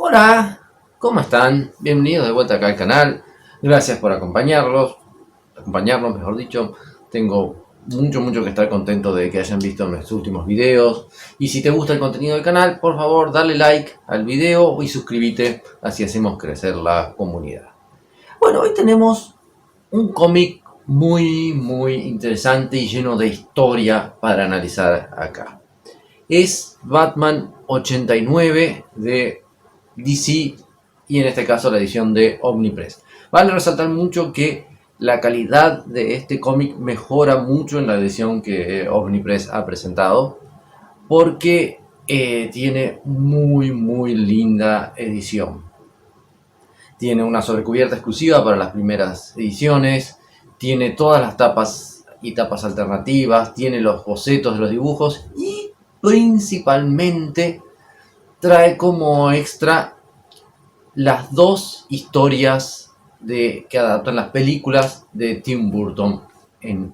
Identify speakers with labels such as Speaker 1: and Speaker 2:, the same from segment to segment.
Speaker 1: Hola, ¿cómo están? Bienvenidos de vuelta acá al canal. Gracias por acompañarnos, mejor dicho. Tengo mucho que estar contento de que hayan visto nuestros últimos videos. Y si te gusta el contenido del canal, por favor, dale like al video y suscríbete, así hacemos crecer la comunidad. Bueno, hoy tenemos un cómic muy interesante y lleno de historia para analizar acá. Es Batman 89 de DC y en este caso la edición de Omnipress. Vale resaltar mucho que la calidad de este cómic mejora mucho en la edición que Omnipress ha presentado porque tiene muy linda edición. Tiene una sobrecubierta exclusiva para las primeras ediciones, tiene todas las tapas y tapas alternativas, tiene los bocetos de los dibujos y principalmente trae como extra las dos historias que adaptan las películas de Tim Burton en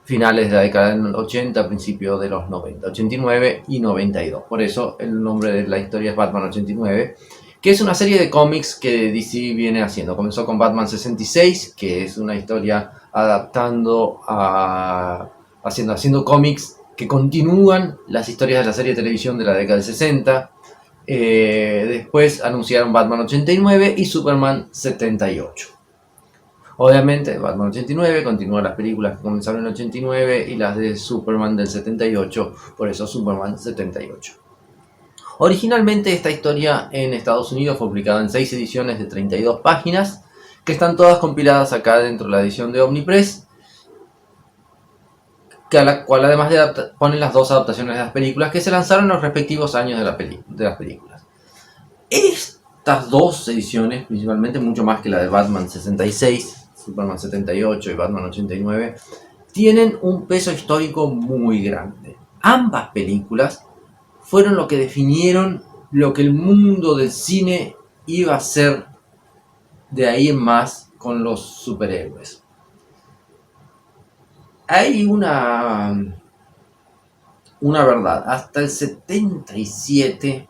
Speaker 1: finales de la década del 80, principios de los 90, 89 y 92. Por eso el nombre de la historia es Batman 89, que es una serie de cómics que DC viene haciendo. Comenzó con Batman 66, que es una historia haciendo cómics que continúan las historias de la serie de televisión de la década del 60. Después anunciaron Batman 89 y Superman 78. Obviamente, Batman 89 continúa las películas que comenzaron en el 89 y las de Superman del 78, por eso Superman 78. Originalmente esta historia en Estados Unidos fue publicada en 6 ediciones de 32 páginas, que están todas compiladas acá dentro de la edición de Omnipress, que a la cual además ponen las dos adaptaciones de las películas que se lanzaron en los respectivos años de las películas. Estas dos ediciones, principalmente mucho más que la de Batman 66, Superman 78 y Batman 89, tienen un peso histórico muy grande. Ambas películas fueron lo que definieron lo que el mundo del cine iba a ser de ahí en más con los superhéroes. Hay una verdad, hasta el 77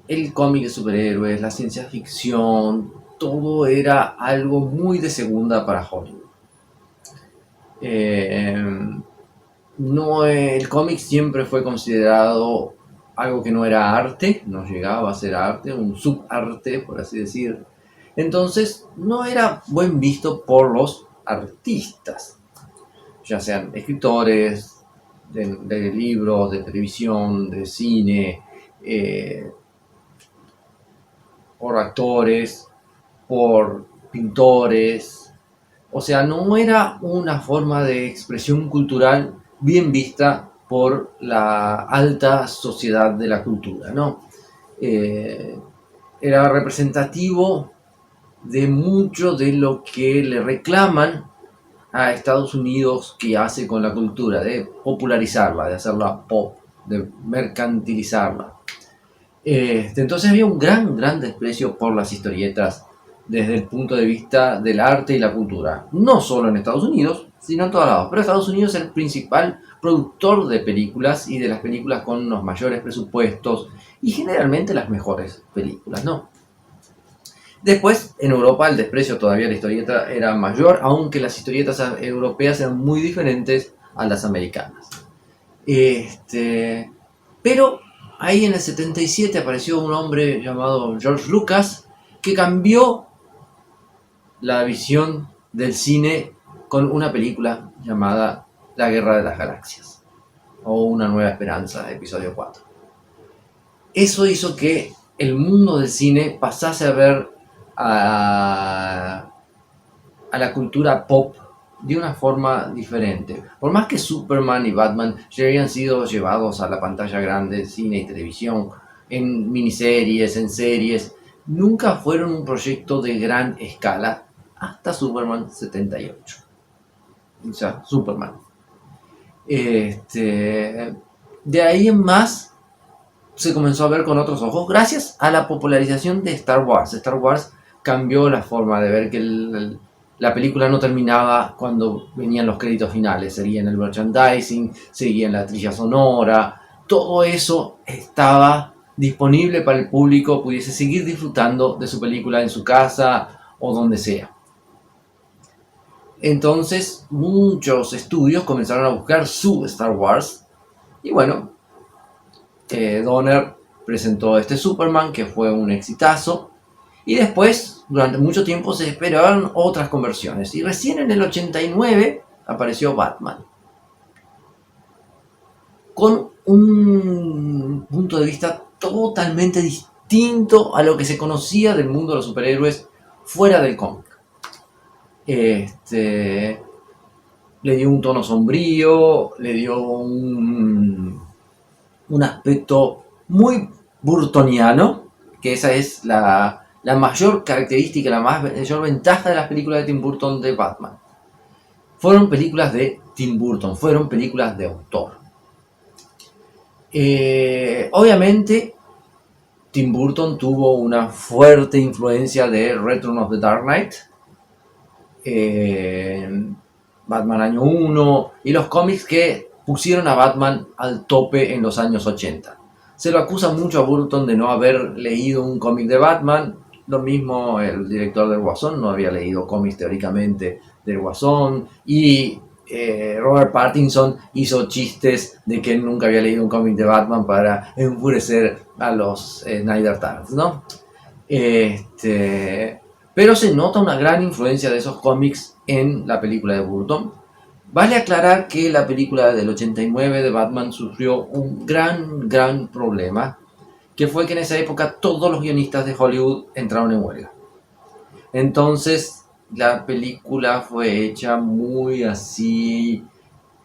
Speaker 1: el cómic de superhéroes, la ciencia ficción, todo era algo muy de segunda para Hollywood. El cómic siempre fue considerado algo que no era arte, no llegaba a ser arte, un subarte, por así decir. Entonces no era buen visto por los artistas, ya sean escritores de libros, de televisión, de cine, por actores, por pintores. O sea, no era una forma de expresión cultural bien vista por la alta sociedad de la cultura, ¿no? Era representativo de mucho de lo que le reclaman a Estados Unidos que hace con la cultura, de popularizarla, de hacerla pop, de mercantilizarla. Entonces había un gran desprecio por las historietas desde el punto de vista del arte y la cultura. No solo en Estados Unidos, sino en todos lados. Pero Estados Unidos es el principal productor de películas y de las películas con los mayores presupuestos y generalmente las mejores películas, ¿no? Después, en Europa el desprecio todavía a la historieta era mayor, aunque las historietas europeas eran muy diferentes a las americanas. Pero ahí en el 77 apareció un hombre llamado George Lucas que cambió la visión del cine con una película llamada La Guerra de las Galaxias o Una Nueva Esperanza, episodio 4. Eso hizo que el mundo del cine pasase a ver a la cultura pop de una forma diferente. Por más que Superman y Batman ya habían sido llevados a la pantalla grande, cine y televisión, en miniseries, en series, nunca fueron un proyecto de gran escala hasta Superman 78. O sea, Superman. De ahí en más se comenzó a ver con otros ojos gracias a la popularización de Star Wars. Star Wars cambió la forma de ver que la película no terminaba cuando venían los créditos finales, seguía en el merchandising, seguía en la trilla sonora, todo eso estaba disponible para el público pudiese seguir disfrutando de su película en su casa o donde sea. Entonces muchos estudios comenzaron a buscar su Star Wars y bueno, Donner presentó este Superman que fue un exitazo y después durante mucho tiempo se esperaron otras conversiones y recién en el 89 apareció Batman con un punto de vista totalmente distinto a lo que se conocía del mundo de los superhéroes fuera del cómic. Le dio un tono sombrío, le dio un aspecto muy burtoniano, que esa es la mayor característica, la mayor ventaja de las películas de Tim Burton de Batman. Fueron películas de Tim Burton, fueron películas de autor. Obviamente, Tim Burton tuvo una fuerte influencia de Return of the Dark Knight, Batman Año 1 y los cómics que pusieron a Batman al tope en los años 80. Se lo acusa mucho a Burton de no haber leído un cómic de Batman. Lo mismo el director del Guasón no había leído cómics teóricamente del Guasón. Y Robert Pattinson hizo chistes de que él nunca había leído un cómic de Batman para enfurecer a los Snyder Tales, ¿no? Pero se nota una gran influencia de esos cómics en la película de Burton. Vale aclarar que la película del 89 de Batman sufrió un gran problema, que fue que en esa época todos los guionistas de Hollywood entraron en huelga. Entonces la película fue hecha muy así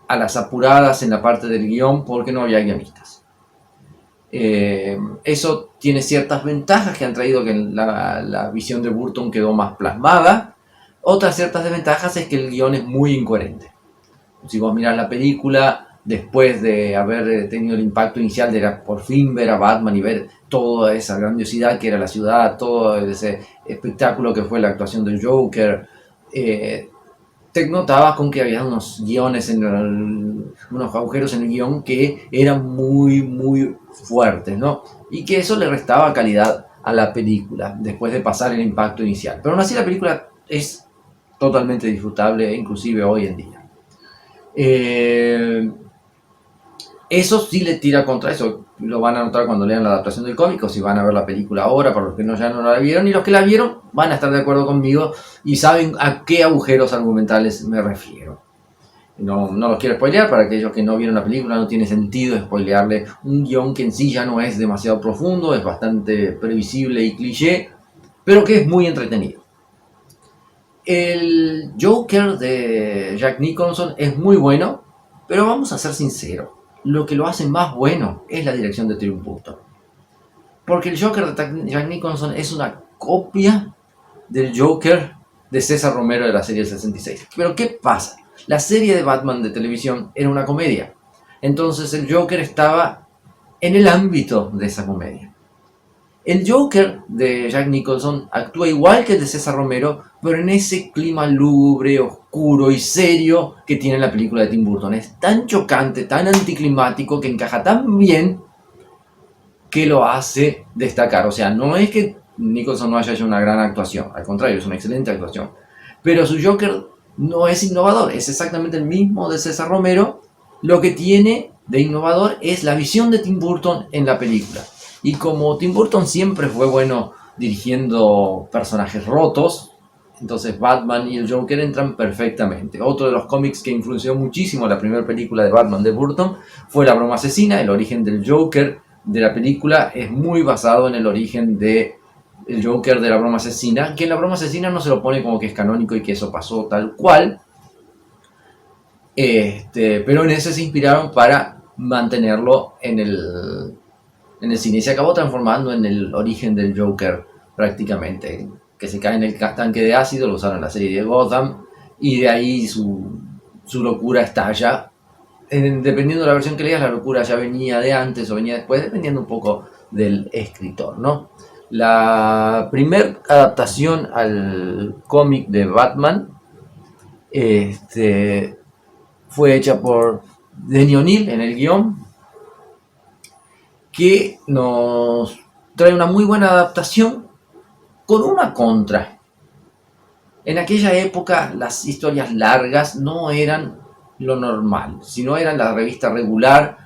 Speaker 1: a las apuradas en la parte del guión porque no había guionistas. Eso tiene ciertas ventajas que han traído que la visión de Burton quedó más plasmada. Otras ciertas desventajas es que el guión es muy incoherente. Si vos mirás la película, después de haber tenido el impacto inicial de por fin ver a Batman y ver toda esa grandiosidad que era la ciudad, todo ese espectáculo que fue la actuación del Joker, te notabas con que había unos guiones, unos agujeros en el guión que eran muy fuertes, ¿no? Y que eso le restaba calidad a la película después de pasar el impacto inicial. Pero aún así la película es totalmente disfrutable, inclusive hoy en día. Eso sí le tira contra eso. Lo van a notar cuando lean la adaptación del cómic o si van a ver la película ahora, para los que ya no la vieron. Y los que la vieron van a estar de acuerdo conmigo y saben a qué agujeros argumentales me refiero. No los quiero spoilear, para aquellos que no vieron la película no tiene sentido spoilearle un guión que en sí ya no es demasiado profundo, es bastante previsible y cliché, pero que es muy entretenido. El Joker de Jack Nicholson es muy bueno, pero vamos a ser sinceros, lo que lo hace más bueno es la dirección de Tim Burton. Porque el Joker de Jack Nicholson es una copia del Joker de César Romero de la serie del 66. Pero ¿qué pasa? La serie de Batman de televisión era una comedia. Entonces el Joker estaba en el ámbito de esa comedia. El Joker de Jack Nicholson actúa igual que el de César Romero, pero en ese clima lúgubre, oscuro y serio que tiene la película de Tim Burton. Es tan chocante, tan anticlimático, que encaja tan bien que lo hace destacar. O sea, no es que Nicholson no haya hecho una gran actuación, al contrario, es una excelente actuación. Pero su Joker no es innovador, es exactamente el mismo de César Romero. Lo que tiene de innovador es la visión de Tim Burton en la película. Y como Tim Burton siempre fue bueno dirigiendo personajes rotos, entonces Batman y el Joker entran perfectamente. Otro de los cómics que influenció muchísimo la primera película de Batman de Burton fue La broma asesina. El origen del Joker de la película es muy basado en el origen de el Joker de La broma asesina, que en La broma asesina no se lo pone como que es canónico y que eso pasó tal cual, pero en ese se inspiraron para mantenerlo en el cine. Se acabó transformando en el origen del Joker prácticamente, que se cae en el tanque de ácido, lo usaron en la serie de Gotham, y de ahí su locura estalla. Dependiendo de la versión que leas, la locura ya venía de antes o venía después, dependiendo un poco del escritor, ¿no? La primera adaptación al cómic de Batman fue hecha por Denny O'Neil en el guión, que nos trae una muy buena adaptación con una contra. En aquella época las historias largas no eran lo normal, sino eran la revista regular,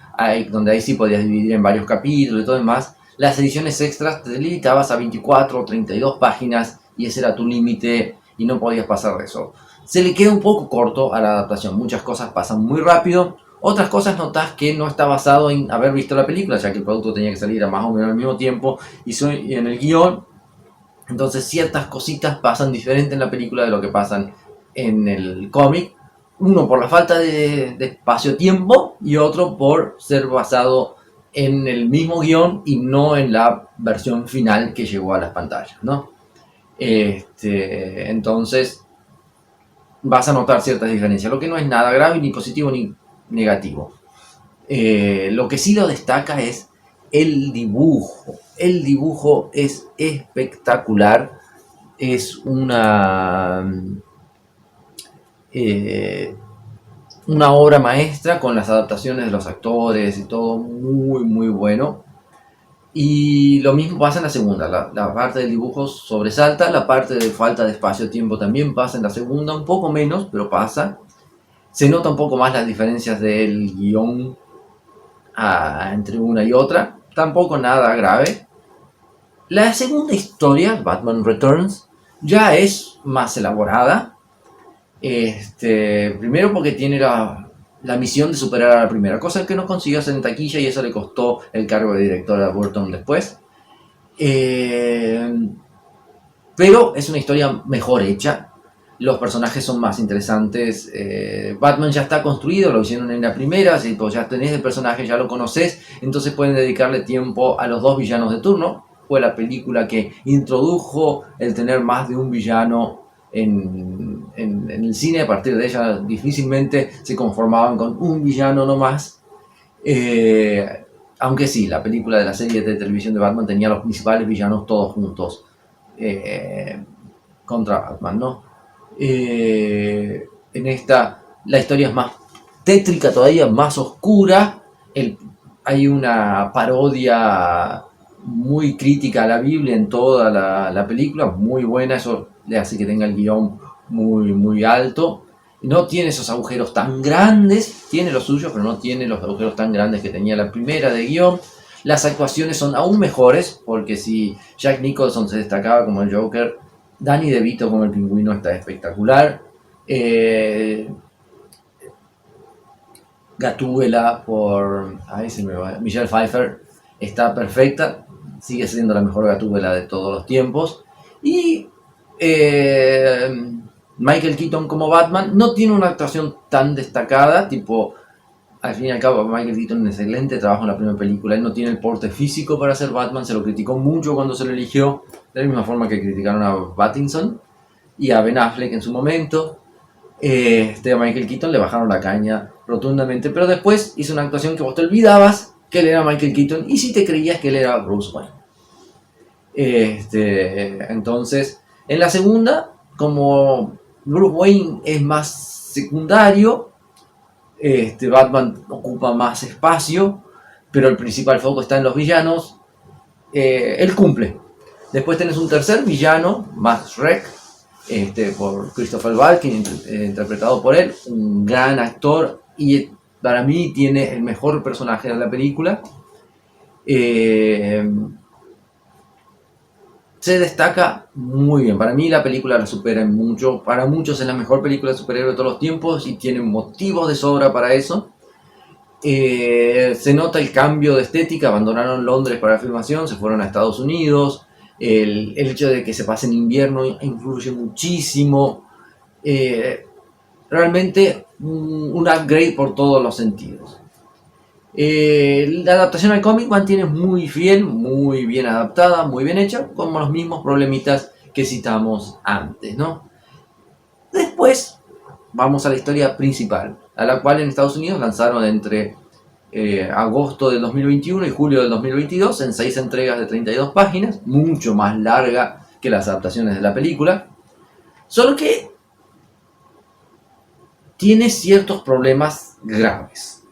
Speaker 1: donde ahí sí podías dividir en varios capítulos y todo demás. Las ediciones extras te limitabas a 24 o 32 páginas y ese era tu límite y no podías pasar de eso. Se le queda un poco corto a la adaptación, muchas cosas pasan muy rápido, otras cosas notas que no está basado en haber visto la película, ya que el producto tenía que salir a más o menos al mismo tiempo y en el guión. Entonces ciertas cositas pasan diferente en la película de lo que pasan en el cómic. Uno por la falta de espacio-tiempo y otro por ser basado en el mismo guión y no en la versión final que llegó a las pantallas, ¿no? Entonces vas a notar ciertas diferencias, lo que no es nada grave, ni positivo ni negativo. Lo que sí lo destaca es el dibujo. El dibujo es espectacular. Es una obra maestra con las adaptaciones de los actores y todo muy muy bueno. Y lo mismo pasa en la segunda, la parte del dibujo sobresalta, la parte de falta de espacio-tiempo también pasa en la segunda, un poco menos, pero pasa. Se nota un poco más las diferencias del guión entre una y otra, tampoco nada grave. La segunda historia, Batman Returns, ya es más elaborada. Primero porque tiene la misión de superar a la primera, cosa que no consiguió hacer en taquilla y eso le costó el cargo de director a Burton después. Pero es una historia mejor hecha. Los personajes son más interesantes. Batman ya está construido, lo hicieron en la primera, así pues ya tenés el personaje, ya lo conoces, entonces pueden dedicarle tiempo a los dos villanos de turno. Fue la película que introdujo el tener más de un villano en el cine. A partir de ella difícilmente se conformaban con un villano nomás. Aunque sí, la película de la serie de televisión de Batman tenía los principales villanos todos juntos contra Batman, ¿no? En esta la historia es más tétrica todavía, más oscura. Hay una parodia muy crítica a la Biblia en toda la película, muy buena, eso le hace que tenga el guión muy, muy alto. No tiene esos agujeros tan grandes, tiene los suyos, pero no tiene los agujeros tan grandes que tenía la primera de guión. Las actuaciones son aún mejores, porque si Jack Nicholson se destacaba como el Joker, Danny DeVito como el Pingüino está espectacular. Gatúbela por Michelle Pfeiffer está perfecta, sigue siendo la mejor Gatúbela de todos los tiempos. Y Michael Keaton como Batman no tiene una actuación tan destacada, tipo, al fin y al cabo Michael Keaton es excelente trabajo en la primera película, él no tiene el porte físico para ser Batman, se lo criticó mucho cuando se lo eligió, de la misma forma que criticaron a Pattinson y a Ben Affleck en su momento. A Michael Keaton le bajaron la caña rotundamente, pero después hizo una actuación que vos te olvidabas que él era Michael Keaton y si te creías que él era Bruce Wayne. Entonces, en la segunda, como Bruce Wayne es más secundario, Batman ocupa más espacio, pero el principal foco está en los villanos. Él cumple. Después tenés un tercer villano, Max Schreck, por Christopher Walken, interpretado por él, un gran actor y para mí tiene el mejor personaje de la película. Se destaca muy bien, para mí la película la supera en mucho, para muchos es la mejor película de superhéroe de todos los tiempos y tiene motivos de sobra para eso. Se nota el cambio de estética, abandonaron Londres para la filmación, se fueron a Estados Unidos. El hecho de que se pase en invierno influye muchísimo. Realmente un upgrade por todos los sentidos. La adaptación al cómic mantiene muy fiel, muy bien adaptada, muy bien hecha, con los mismos problemitas que citamos antes, ¿no? Después vamos a la historia principal, a la cual en Estados Unidos lanzaron entre agosto del 2021 y julio del 2022 en 6 entregas de 32 páginas, mucho más larga que las adaptaciones de la película, solo que tiene ciertos problemas graves.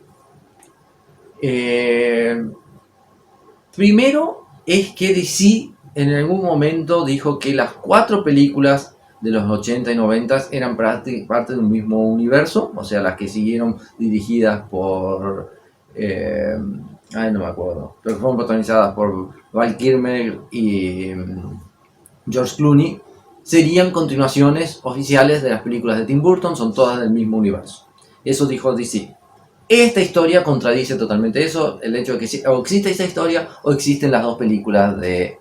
Speaker 1: Primero es que DC en algún momento dijo que las 4 películas de los 80 y 90 eran parte de un mismo universo, o sea, las que siguieron dirigidas por... no me acuerdo, pero que fueron protagonizadas por Val Kilmer y George Clooney, serían continuaciones oficiales de las películas de Tim Burton, son todas del mismo universo. Eso dijo DC. Esta historia contradice totalmente eso, el hecho de que o existe esta historia o existen las 2 películas de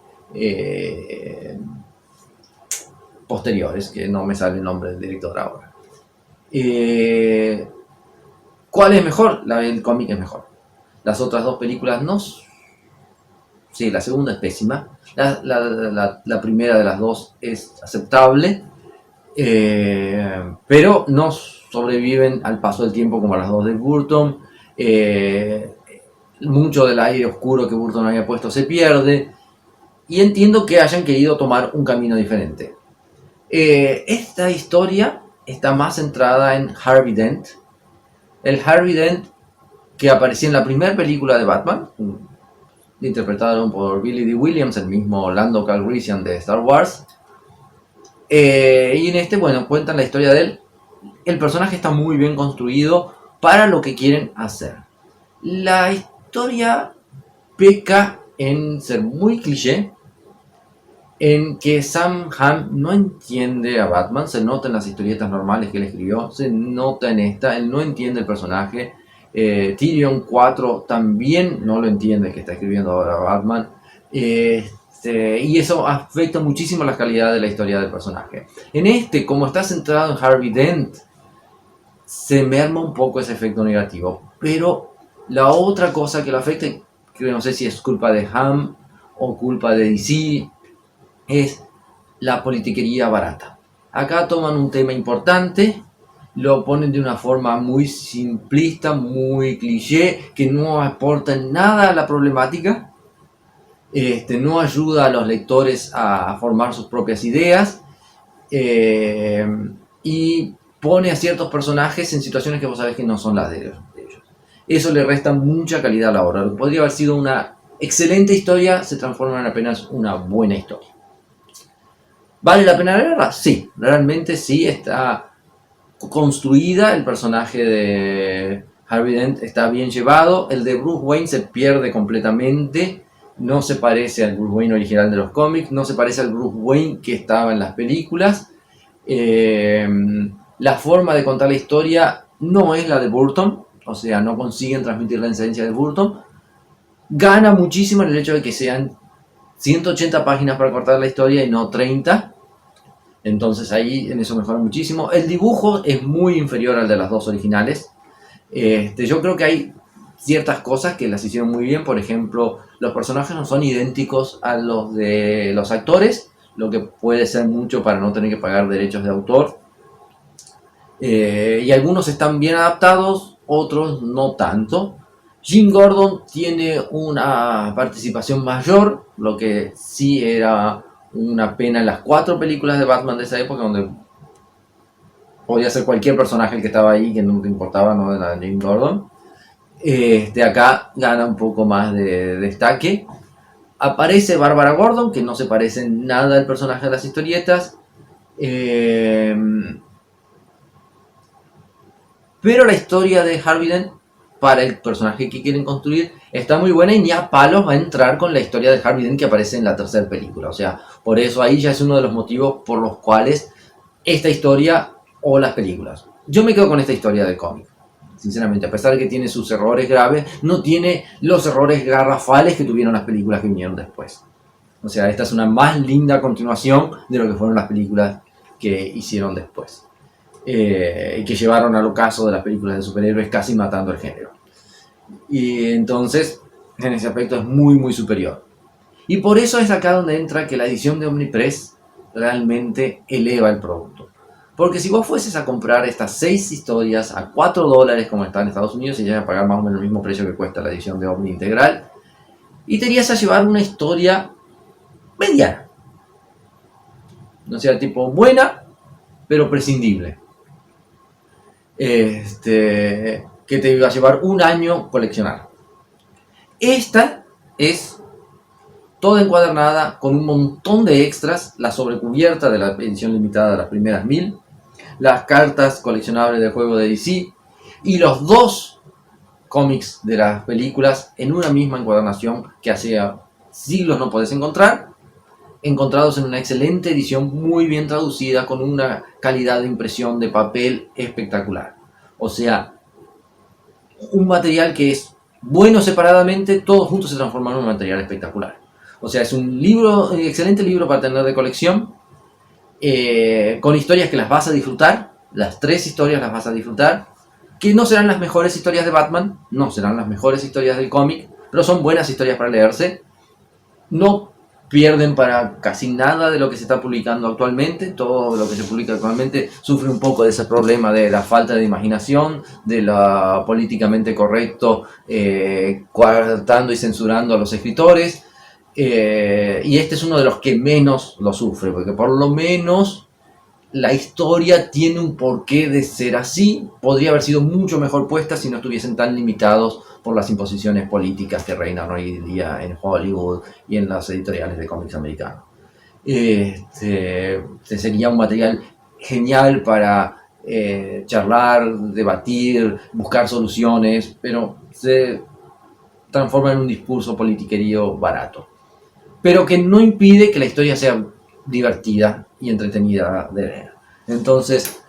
Speaker 1: posteriores, que no me sale el nombre del director ahora. ¿Cuál es mejor? El cómic es mejor. Las otras 2 películas no... Sí, la segunda es pésima. La primera de las 2 es aceptable, pero no sobreviven al paso del tiempo como las 2 de Burton. Mucho del aire oscuro que Burton había puesto se pierde. Y entiendo que hayan querido tomar un camino diferente. Esta historia está más centrada en Harvey Dent. El Harvey Dent que aparecía en la primera película de Batman, interpretado por Billy Dee Williams, el mismo Lando Calrissian de Star Wars. Y en este, bueno, cuentan la historia de él. El personaje está muy bien construido para lo que quieren hacer. La historia peca en ser muy cliché, en que Sam Hamm no entiende a Batman, se nota en las historietas normales que él escribió, se nota en esta, él no entiende el personaje. Tyrion 4 también no lo entiende, que está escribiendo ahora Batman. Y eso afecta muchísimo la calidad de la historia del personaje. En este, como está centrado en Harvey Dent, se merma un poco ese efecto negativo. Pero la otra cosa que lo afecta, que no sé si es culpa de Hamm o culpa de DC, es la politiquería barata. Acá toman un tema importante, lo ponen de una forma muy simplista, muy cliché, que no aporta nada a la problemática, no ayuda a los lectores a formar sus propias ideas, y pone a ciertos personajes en situaciones que vos sabés que no son las de ellos. Eso le resta mucha calidad a la obra. Lo que podría haber sido una excelente historia se transforma en apenas una buena historia. ¿Vale la pena verla? Sí, realmente sí, está construida, el personaje de Harvey Dent está bien llevado, el de Bruce Wayne se pierde completamente, no se parece al Bruce Wayne original de los cómics, no se parece al Bruce Wayne que estaba en las películas. La forma de contar la historia no es la de Burton, o sea, no consiguen transmitir la esencia de Burton. Gana muchísimo en el hecho de que sean 180 páginas para cortar la historia y no 30. Entonces ahí en eso mejora muchísimo. El dibujo es muy inferior al de las 2 originales. Yo creo que hay ciertas cosas que las hicieron muy bien. Por ejemplo, los personajes no son idénticos a los de los actores, lo que puede ser mucho para no tener que pagar derechos de autor. Y algunos están bien adaptados, otros no tanto. Jim Gordon tiene una participación mayor, lo que sí era una pena en las 4 películas de Batman de esa época, donde podía ser cualquier personaje el que estaba ahí, que no te importaba, no era Jim Gordon. Acá gana un poco más de destaque. Aparece Bárbara Gordon, que no se parece en nada al personaje de las historietas. Pero la historia de Harvey Dent, para el personaje que quieren construir, está muy buena y ni a palos va a entrar con la historia de Harvey Dent que aparece en la tercera película. O sea, por eso ahí ya es uno de los motivos por los cuales esta historia o las películas. Yo me quedo con esta historia del cómic, sinceramente, a pesar de que tiene sus errores graves, no tiene los errores garrafales que tuvieron las películas que vinieron después. O sea, esta es una más linda continuación de lo que fueron las películas que hicieron después. Y que llevaron al ocaso de las películas de superhéroes, casi matando el género. Y entonces, en ese aspecto es muy, muy superior. Y por eso es acá donde entra que la edición de Omnipress realmente eleva el producto. Porque si vos fueses a comprar estas 6 historias a $4 como está en Estados Unidos, y ya a pagar más o menos el mismo precio que cuesta la edición de Omni integral, y te irías a llevar una historia mediana. O sea, tipo buena, pero prescindible. Que te iba a llevar un año coleccionar. Esta es toda encuadernada, con un montón de extras, la sobrecubierta de la edición limitada de las primeras 1000, las cartas coleccionables del juego de DC y los dos cómics de las películas en una misma encuadernación que hace siglos no podés encontrar, encontrados en una excelente edición muy bien traducida con una calidad de impresión de papel espectacular. O sea, un material que es bueno separadamente, todos juntos se transforman en un material espectacular. O sea, es un libro, un excelente libro para tener de colección, con historias que las vas a disfrutar, las 3 historias las vas a disfrutar, que no serán las mejores historias de Batman, no serán las mejores historias del cómic, pero son buenas historias para leerse. No pierden para casi nada de lo que se está publicando actualmente. Todo lo que se publica actualmente sufre un poco de ese problema de la falta de imaginación, de lo políticamente correcto, coartando y censurando a los escritores. Y este es uno de los que menos lo sufre, porque por lo menos la historia tiene un porqué de ser así. Podría haber sido mucho mejor puesta si no estuviesen tan limitados por las imposiciones políticas que reinan hoy día en Hollywood y en las editoriales de cómics americanos. Sería un material genial para charlar, debatir, buscar soluciones, pero se transforma en un discurso politiquerío barato, pero que no impide que la historia sea divertida y entretenida de leer. Entonces,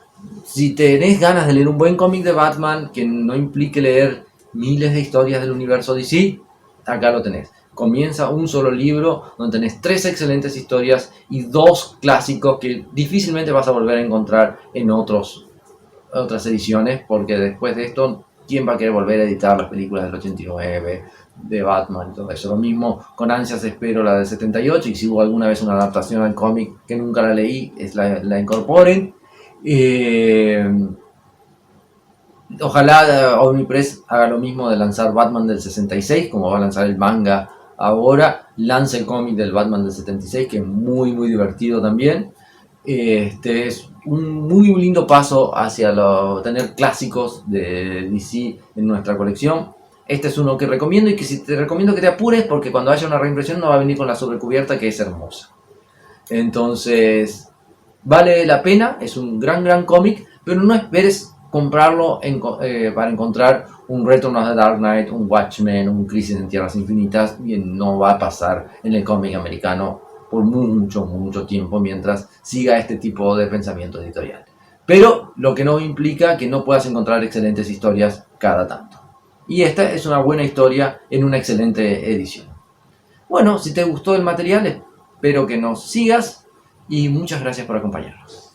Speaker 1: si tenés ganas de leer un buen cómic de Batman que no implique leer miles de historias del universo DC, acá lo tenés. Comienza un solo libro donde tenés 3 excelentes historias y 2 clásicos que difícilmente vas a volver a encontrar en otras ediciones, porque después de esto, ¿quién va a querer volver a editar las películas del 89 de Batman y todo eso? Lo mismo, con ansias espero la del 78, y si hubo alguna vez una adaptación al cómic que nunca la leí, la incorporen. Ojalá Omnipress haga lo mismo de lanzar Batman del 66, como va a lanzar el manga ahora, lance el cómic del Batman del 76, que es muy muy divertido también. Es un muy lindo paso hacia tener clásicos de DC en nuestra colección. Este es uno que recomiendo, y que si te recomiendo que te apures, porque cuando haya una reimpresión no va a venir con la sobrecubierta, que es hermosa. Entonces, vale la pena, es un gran cómic, pero no esperes comprarlo para encontrar un Return of the Dark Knight, un Watchmen, un Crisis en Tierras Infinitas. Bien, no va a pasar en el cómic americano por mucho tiempo mientras siga este tipo de pensamiento editorial. Pero lo que no implica que no puedas encontrar excelentes historias cada tanto. Y esta es una buena historia en una excelente edición. Bueno, si te gustó el material, espero que nos sigas y muchas gracias por acompañarnos.